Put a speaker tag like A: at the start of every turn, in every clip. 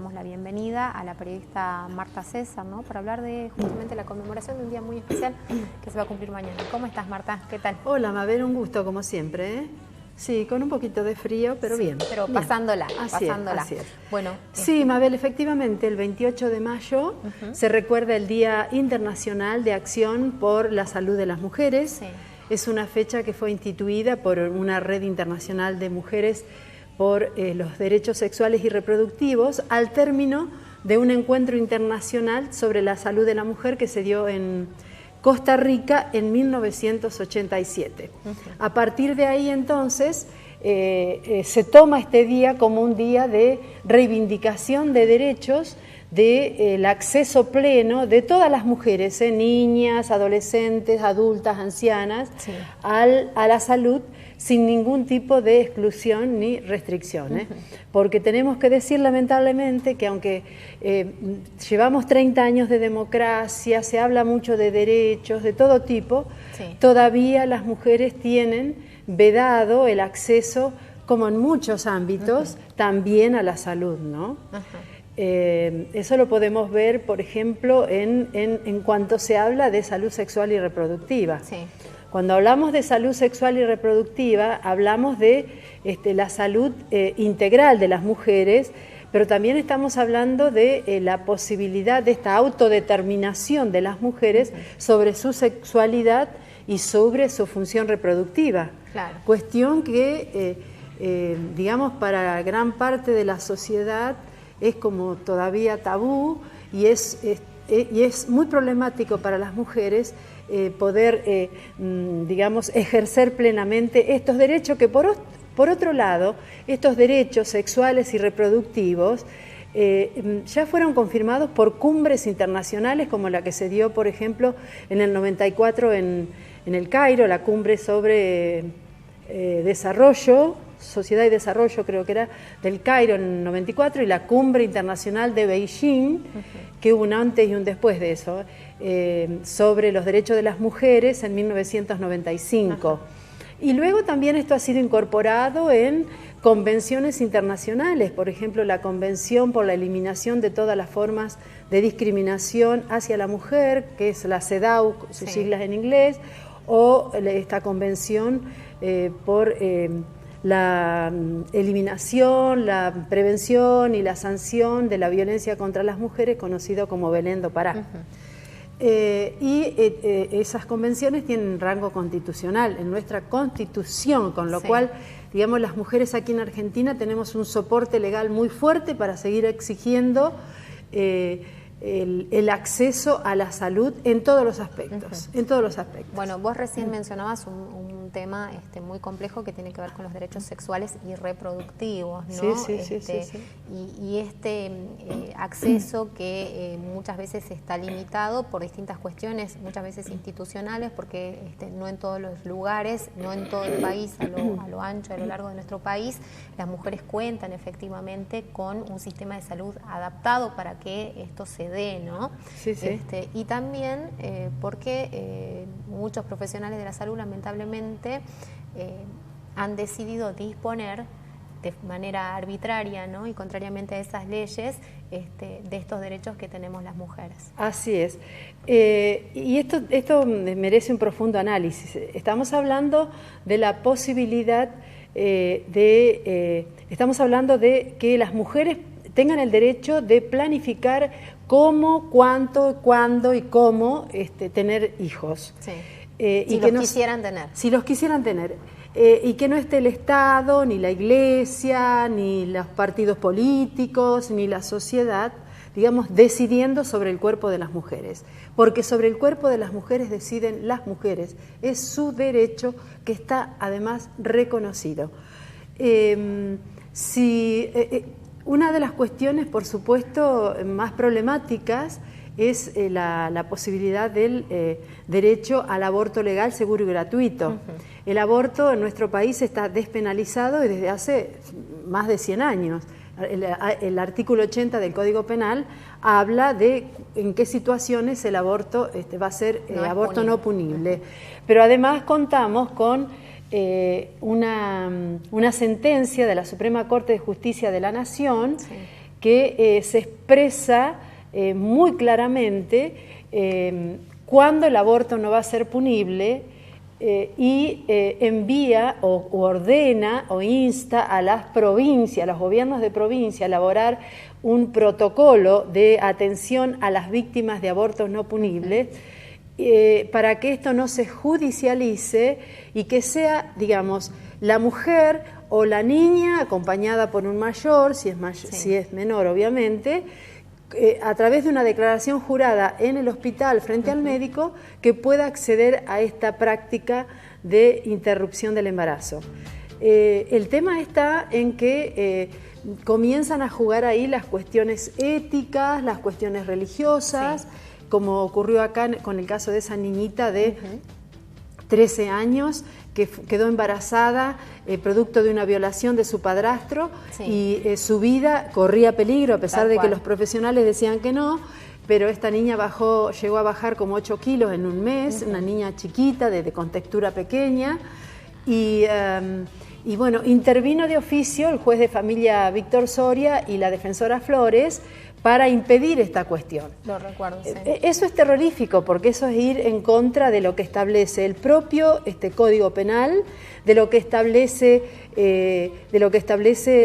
A: damos la bienvenida a la periodista Marta César, ¿no? Para hablar de justamente la conmemoración de un día muy especial que se va a cumplir mañana. ¿Cómo estás, Marta? ¿Qué tal?
B: Hola, Mabel, un gusto como siempre, ¿eh? Sí, con un poquito de frío, pero
A: sí,
B: bien.
A: Pero
B: bien.
A: pasándola,
B: Así
A: pasándola.
B: Es.
A: Bueno,
B: sí, Mabel, efectivamente, el 28 de mayo se recuerda el Día Internacional de Acción por la Salud de las Mujeres.
A: Sí.
B: Es una fecha que fue instituida por una red internacional de mujeres por los derechos sexuales y reproductivos al término de un encuentro internacional sobre la salud de la mujer que se dio en Costa Rica en 1987. A partir de ahí entonces se toma este día como un día de reivindicación de derechos, del acceso pleno de todas las mujeres, niñas, adolescentes, adultas, ancianas, sí, a la salud sin ningún tipo de exclusión ni restricción. Porque tenemos que decir lamentablemente que aunque llevamos 30 años de democracia, se habla mucho de derechos de todo tipo, sí, todavía las mujeres tienen vedado el acceso, como en muchos ámbitos, también a la salud, ¿no? Eso lo podemos ver, por ejemplo, en cuanto se habla de salud sexual y reproductiva. Sí. Cuando hablamos de salud sexual y reproductiva, hablamos de la salud integral de las mujeres, pero también estamos hablando de la posibilidad de esta autodeterminación de las mujeres sobre su sexualidad y sobre su función reproductiva. Claro. Cuestión que, digamos, para gran parte de la sociedad es como todavía tabú y es muy problemático para las mujeres poder, digamos, ejercer plenamente estos derechos que por otro lado, estos derechos sexuales y reproductivos ya fueron confirmados por cumbres internacionales como la que se dio, por ejemplo, en el 94 en el Cairo, la cumbre sobre desarrollo, Sociedad y Desarrollo, creo que era, del Cairo en el 94, y la Cumbre Internacional de Beijing, que hubo un antes y un después de eso, sobre los derechos de las mujeres en 1995. Y luego también esto ha sido incorporado en convenciones internacionales, por ejemplo, la Convención por la Eliminación de todas las formas de discriminación hacia la mujer, que es la CEDAW, sus siglas en inglés, o esta convención por la eliminación, la prevención y la sanción de la violencia contra las mujeres, conocido como Belén do Pará. Esas convenciones tienen rango constitucional en nuestra Constitución, con lo cual, digamos, las mujeres aquí en Argentina tenemos un soporte legal muy fuerte para seguir exigiendo el acceso a la salud en todos los aspectos, en todos los aspectos.
A: Bueno, vos recién mencionabas un tema muy complejo que tiene que ver con los derechos sexuales y reproductivos, ¿no? Y acceso que muchas veces está limitado por distintas cuestiones, muchas veces institucionales, porque no en todos los lugares, no en todo el país, a lo ancho, a lo largo de nuestro país, las mujeres cuentan efectivamente con un sistema de salud adaptado para que esto se dé, ¿no? Y también porque muchos profesionales de la salud lamentablemente han decidido disponer de manera arbitraria, ¿no? Y contrariamente a esas leyes de estos derechos que tenemos las mujeres.
B: Así es. Y esto merece un profundo análisis. Estamos hablando de la posibilidad estamos hablando de que las mujeres tengan el derecho de planificar cómo, cuánto, cuándo y cómo tener hijos.
A: Sí. Si los quisieran tener.
B: Si los quisieran tener. Y que no esté el Estado, ni la Iglesia, ni los partidos políticos, ni la sociedad, digamos, decidiendo sobre el cuerpo de las mujeres. Porque sobre el cuerpo de las mujeres deciden las mujeres. Es su derecho que está además reconocido. Una de las cuestiones, por supuesto, más problemáticas es la posibilidad del derecho al aborto legal, seguro y gratuito. El aborto en nuestro país está despenalizado y desde hace más de 100 años. El artículo 80 del Código Penal habla de en qué situaciones el aborto va a ser aborto no punible. Pero además contamos con una sentencia de la Suprema Corte de Justicia de la Nación que se expresa muy claramente cuándo el aborto no va a ser punible y envía o ordena o insta a las provincias, a los gobiernos de provincia a elaborar un protocolo de atención a las víctimas de abortos no punibles para que esto no se judicialice y que sea, digamos, la mujer o la niña acompañada por un mayor, si es menor obviamente, a través de una declaración jurada en el hospital frente al médico, que pueda acceder a esta práctica de interrupción del embarazo. El tema está en que comienzan a jugar ahí las cuestiones éticas, las cuestiones religiosas, como ocurrió acá con el caso de esa niñita de 13 años que quedó embarazada producto de una violación de su padrastro y su vida corría peligro a pesar de que los profesionales decían que no, pero esta niña llegó a bajar como 8 kilos en un mes, una niña chiquita, con textura pequeña y bueno, intervino de oficio el juez de familia Víctor Soria y la defensora Flores para impedir esta cuestión.
A: Lo recuerdo, sí.
B: Eso es terrorífico porque eso es ir en contra de lo que establece el propio Código Penal, de lo que establece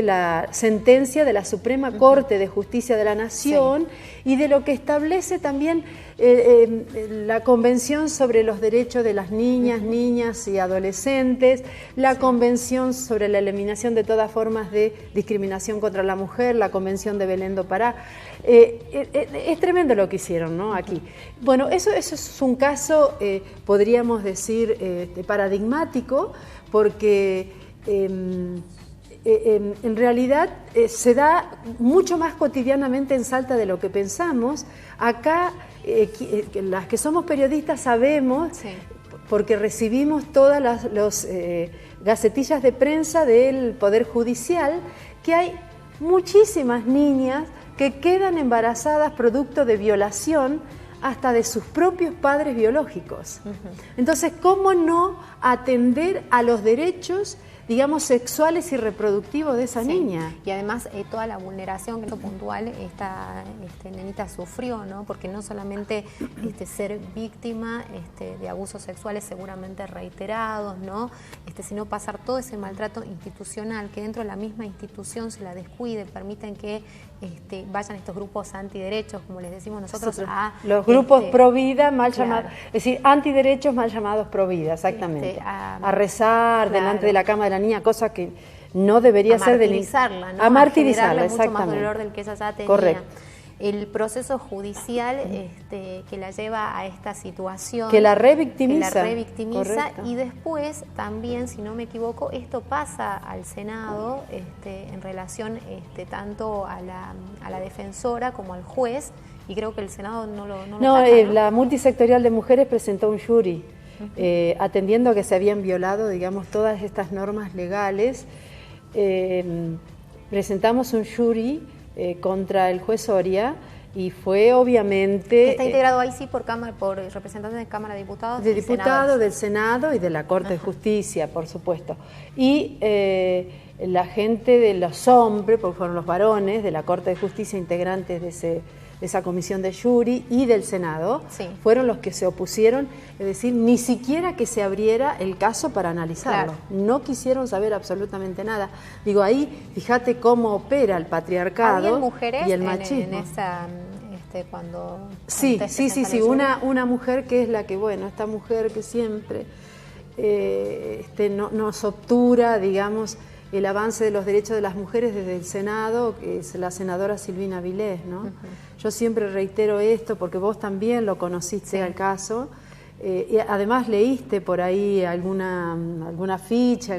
B: la sentencia de la Suprema Corte de Justicia de la Nación y de lo que establece también la Convención sobre los Derechos de las Niñas y Adolescentes, la Convención sobre la Eliminación de todas formas de discriminación contra la mujer, la Convención de Belén do Pará. Es tremendo lo que hicieron, ¿no? Aquí. Bueno, eso es un caso, podríamos decir, paradigmático, porque en realidad se da mucho más cotidianamente en Salta de lo que pensamos. Acá, las que somos periodistas sabemos, porque recibimos todas las gacetillas de prensa del Poder Judicial, que hay muchísimas niñas que quedan embarazadas producto de violación hasta de sus propios padres biológicos. Entonces, ¿cómo no atender a los derechos, digamos, sexuales y reproductivos de esa niña?
A: Y además toda la vulneración que puntual esta nenita sufrió, ¿no? Porque no solamente ser víctima de abusos sexuales seguramente reiterados, ¿no? Sino pasar todo ese maltrato institucional, que dentro de la misma institución se la descuide, permiten que vayan estos grupos antiderechos, como les decimos nosotros,
B: los grupos pro vida, mal llamados, es decir, antiderechos mal llamados pro vida, exactamente, a rezar delante de la cama de la niña, cosa que no debería ser
A: martirizarla, ¿no?
B: A martirizarla,
A: mucho más dolor del que ella ya tenía.
B: Correcto.
A: El proceso judicial que la lleva a esta situación,
B: que la revictimiza,
A: correcto. Y después también, si no me equivoco, esto pasa al Senado en relación tanto a la defensora como al juez, y creo que el Senado no lo trata, ¿no?
B: La multisectorial de mujeres presentó un jury atendiendo a que se habían violado, digamos, todas estas normas legales. Presentamos un jury contra el juez Soria y fue obviamente...
A: Está integrado ahí por representantes de Cámara de Diputados.
B: De diputados, del Senado y de la Corte de Justicia, por supuesto. Y la gente de los hombres, porque fueron los varones, de la Corte de Justicia, integrantes de esa comisión de jury y del Senado, fueron los que se opusieron, es decir, ni siquiera que se abriera el caso para analizarlo. No quisieron saber absolutamente nada. Digo, ahí fíjate cómo opera el patriarcado y el machismo.
A: En esa, cuando...
B: Sí, una mujer que es la que, bueno, esta mujer que siempre nos obtura, digamos, el avance de los derechos de las mujeres desde el Senado, que es la senadora Silvina Vilés, ¿no? Yo siempre reitero esto porque vos también lo conociste al caso, y además leíste por ahí alguna ficha,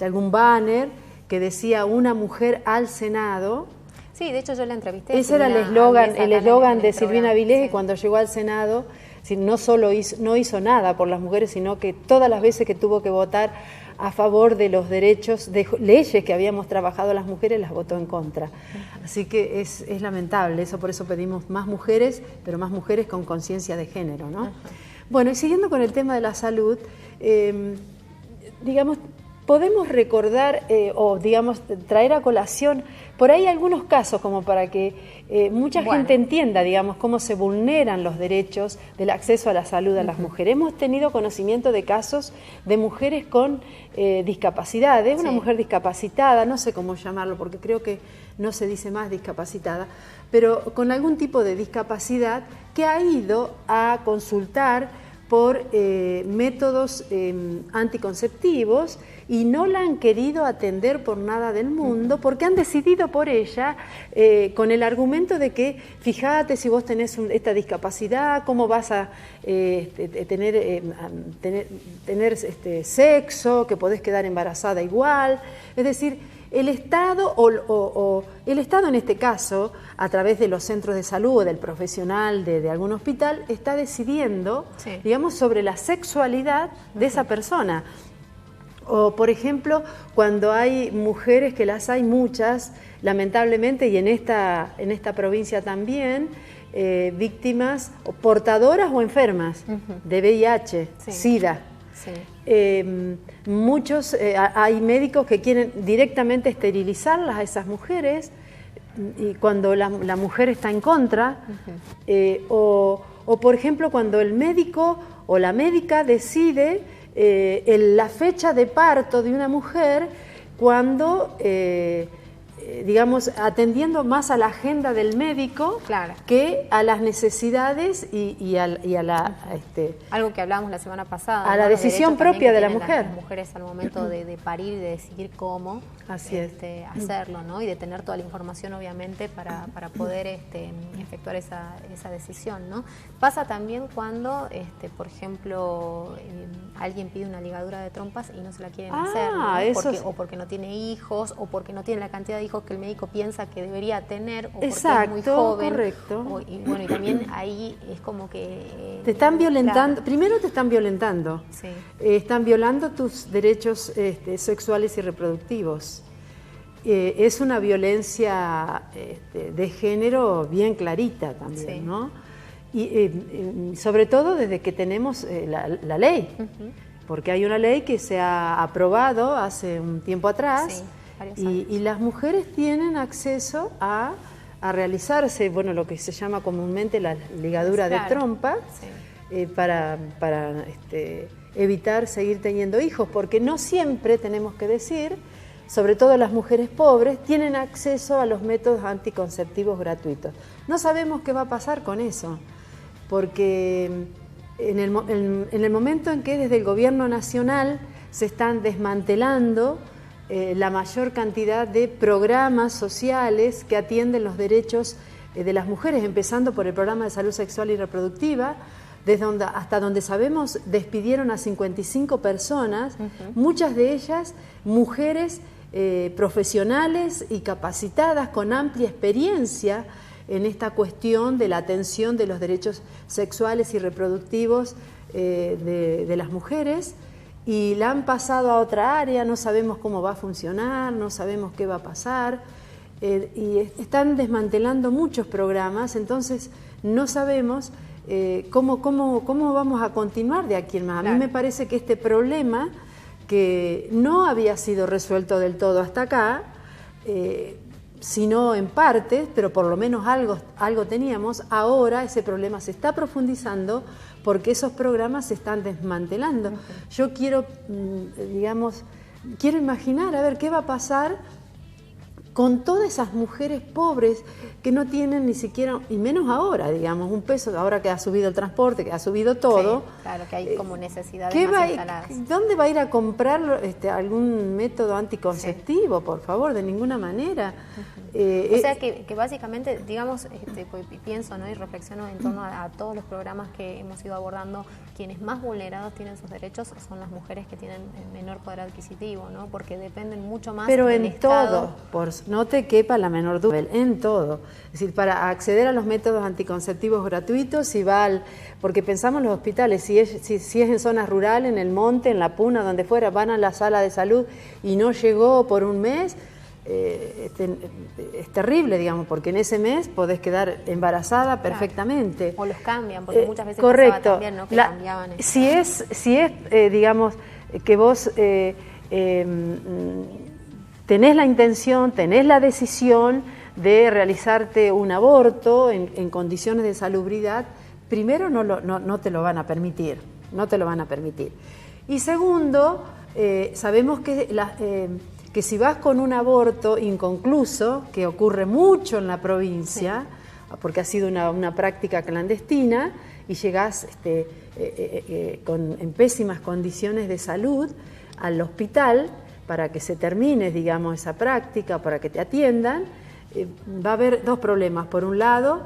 B: algún banner que decía una mujer al Senado.
A: Sí, de hecho yo la entrevisté.
B: Ese era el eslogan de Silvina Vilés, y cuando llegó al Senado, no solo no hizo nada por las mujeres, sino que todas las veces que tuvo que votar a favor de los derechos, de leyes que habíamos trabajado las mujeres, las votó en contra. Así que es lamentable eso, por eso pedimos más mujeres, pero más mujeres con conciencia de género, ¿no? Bueno, y siguiendo con el tema de la salud, digamos, podemos recordar o, digamos, traer a colación por ahí algunos casos como para que mucha gente entienda, digamos, cómo se vulneran los derechos del acceso a la salud a las mujeres. Hemos tenido conocimiento de casos de mujeres con discapacidades, una mujer discapacitada, no sé cómo llamarlo porque creo que no se dice más discapacitada, pero con algún tipo de discapacidad que ha ido a consultar por métodos anticonceptivos y no la han querido atender por nada del mundo porque han decidido por ella con el argumento de que fíjate si vos tenés esta discapacidad, cómo vas a tener sexo, que podés quedar embarazada igual, es decir, el Estado el Estado en este caso, a través de los centros de salud o del profesional de algún hospital, está decidiendo, digamos, sobre la sexualidad de esa persona. O, por ejemplo, cuando hay mujeres, que las hay muchas, lamentablemente, y en esta provincia también, víctimas o portadoras o enfermas de VIH, SIDA. Sí. Hay médicos que quieren directamente esterilizarlas a esas mujeres y cuando la mujer está en contra, o por ejemplo cuando el médico o la médica decide la fecha de parto de una mujer cuando digamos, atendiendo más a la agenda del médico que a las necesidades y a la...
A: algo que hablábamos la semana pasada.
B: A la decisión propia de la mujer.
A: Las mujeres al momento de parir y de decidir cómo hacerlo, ¿no? Y de tener toda la información, obviamente, para poder efectuar esa decisión, ¿no? Pasa también cuando, por ejemplo, alguien pide una ligadura de trompas y no se la quieren hacer, ¿no? O porque no tiene hijos, o porque no tiene la cantidad de hijos que el médico piensa que debería tener, o porque es muy joven.
B: Correcto.
A: Y también ahí es como que...
B: Te están violentando, primero te están violentando, están violando tus derechos sexuales y reproductivos. Es una violencia de género bien clarita también, ¿no? Y sobre todo desde que tenemos la ley, porque hay una ley que se ha aprobado hace un tiempo atrás, y las mujeres tienen acceso a realizarse, bueno, lo que se llama comúnmente la ligadura de trompa, para evitar seguir teniendo hijos, porque no siempre, tenemos que decir, sobre todo las mujeres pobres, tienen acceso a los métodos anticonceptivos gratuitos. No sabemos qué va a pasar con eso, porque en el momento en que desde el gobierno nacional se están desmantelando la mayor cantidad de programas sociales que atienden los derechos de las mujeres, empezando por el programa de salud sexual y reproductiva, hasta donde sabemos despidieron a 55 personas, muchas de ellas mujeres profesionales y capacitadas con amplia experiencia en esta cuestión de la atención de los derechos sexuales y reproductivos de las mujeres, y la han pasado a otra área, no sabemos cómo va a funcionar, no sabemos qué va a pasar, y están desmantelando muchos programas, entonces no sabemos cómo vamos a continuar de aquí en más. A mí me parece que este problema, que no había sido resuelto del todo hasta acá, sino en parte, pero por lo menos algo teníamos, ahora ese problema se está profundizando porque esos programas se están desmantelando. Yo quiero, quiero imaginar, a ver, qué va a pasar con todas esas mujeres pobres que no tienen ni siquiera, y menos ahora, digamos, un peso, ahora que ha subido el transporte, que ha subido todo.
A: Sí, claro, que hay como necesidades más instaladas.
B: ¿Dónde va a ir a comprar algún método anticonceptivo? Por favor, de ninguna manera.
A: O sea que básicamente, digamos, pienso, ¿no? Y reflexiono en torno a todos los programas que hemos ido abordando, quienes más vulnerados tienen sus derechos son las mujeres que tienen menor poder adquisitivo, ¿no? Porque dependen mucho más del Estado.
B: Pero en todo, no te quepa la menor duda, en todo. Es decir, para acceder a los métodos anticonceptivos gratuitos, porque pensamos en los hospitales, si es en zonas rurales, en el monte, en la puna, donde fuera, van a la sala de salud y no llegó por un mes, es terrible, digamos, porque en ese mes podés quedar embarazada perfectamente.
A: O los cambian, porque muchas veces
B: correcto.
A: pasaba también, ¿no? Que cambiaban.
B: Si es digamos, que vos tenés la intención, tenés la decisión de realizarte un aborto en condiciones de salubridad, primero no te lo van a permitir, no te lo van a permitir. Y segundo, sabemos que si vas con un aborto inconcluso, que ocurre mucho en la provincia, porque ha sido una práctica clandestina, y llegás en pésimas condiciones de salud al hospital para que se termine, digamos, esa práctica, para que te atiendan, va a haber dos problemas. Por un lado,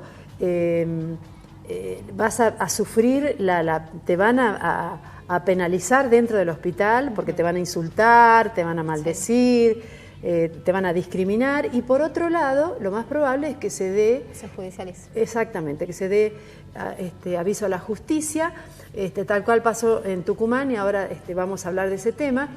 B: vas a sufrir, te van a penalizar dentro del hospital porque te van a insultar, te van a maldecir, te van a discriminar, y por otro lado, lo más probable es que se
A: judicialice.
B: Exactamente, que se dé aviso a la justicia, tal cual pasó en Tucumán, y ahora vamos a hablar de ese tema.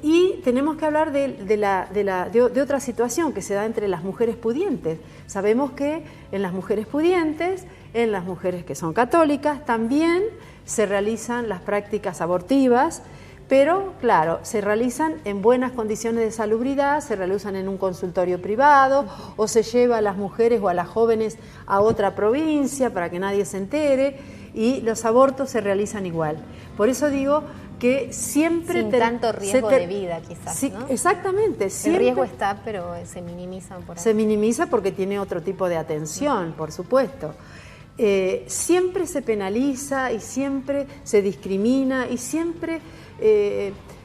B: Y tenemos que hablar de otra situación que se da entre las mujeres pudientes. Sabemos que en las mujeres pudientes, en las mujeres que son católicas, también se realizan las prácticas abortivas, pero claro, se realizan en buenas condiciones de salubridad, se realizan en un consultorio privado, o se lleva a las mujeres o a las jóvenes a otra provincia para que nadie se entere, y los abortos se realizan igual. Por eso digo que siempre...
A: Sin tanto riesgo de vida, quizás,
B: sí,
A: ¿no?
B: Exactamente.
A: El riesgo está, pero se minimiza por ahí.
B: Se minimiza porque tiene otro tipo de atención, por supuesto. Siempre se penaliza y siempre se discrimina y siempre,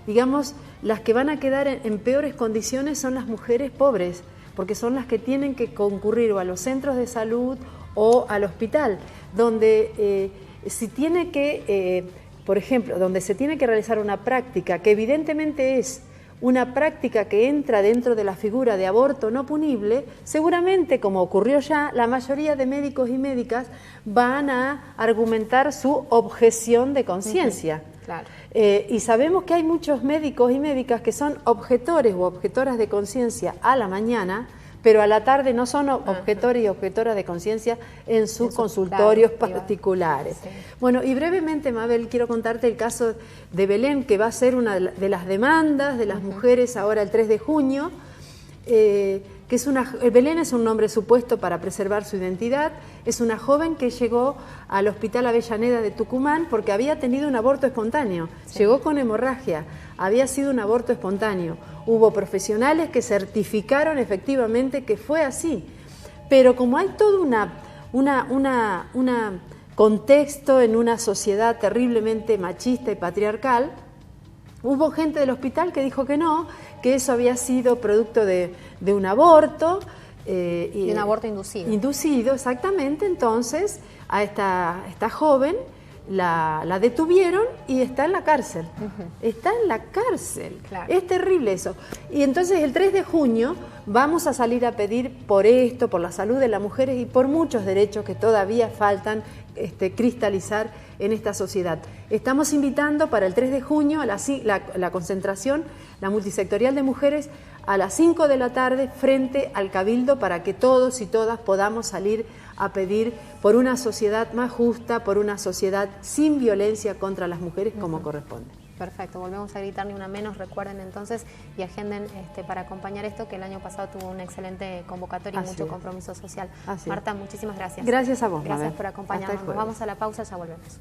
B: digamos, las que van a quedar en peores condiciones son las mujeres pobres, porque son las que tienen que concurrir o a los centros de salud o al hospital, donde si tiene que... por ejemplo, donde se tiene que realizar una práctica que evidentemente es una práctica que entra dentro de la figura de aborto no punible, seguramente, como ocurrió ya, la mayoría de médicos y médicas van a argumentar su objeción de conciencia.
A: Claro.
B: Y sabemos que hay muchos médicos y médicas que son objetores o objetoras de conciencia a la mañana, pero a la tarde no son objetores y objetoras de conciencia en sus consultorios particulares. Sí. Bueno, y brevemente, Mabel, quiero contarte el caso de Belén, que va a ser una de las demandas de las mujeres ahora el 3 de junio, Belén es un nombre supuesto para preservar su identidad. Es una joven que llegó al Hospital Avellaneda de Tucumán porque había tenido un aborto espontáneo. Sí. Llegó con hemorragia, había sido un aborto espontáneo. Hubo profesionales que certificaron efectivamente que fue así. Pero como hay todo un contexto en una sociedad terriblemente machista y patriarcal, hubo gente del hospital que dijo que no, que eso había sido producto de un aborto.
A: De un aborto inducido.
B: Inducido, exactamente. Entonces, a esta joven la detuvieron y está en la cárcel. Está en la cárcel. Claro. Es terrible eso. Y entonces el 3 de junio vamos a salir a pedir por esto, por la salud de las mujeres y por muchos derechos que todavía faltan cristalizar en esta sociedad. Estamos invitando para el 3 de junio a la concentración, la multisectorial de mujeres, a las 5 de la tarde frente al Cabildo, para que todos y todas podamos salir a pedir por una sociedad más justa, por una sociedad sin violencia contra las mujeres como corresponde.
A: Perfecto, volvemos a gritar ni una menos, recuerden entonces y agenden para acompañar esto, que el año pasado tuvo una excelente convocatoria y mucho compromiso social. Marta, muchísimas gracias.
B: Gracias a vos,
A: Gracias por acompañarnos. Nos vamos a la pausa, ya volvemos.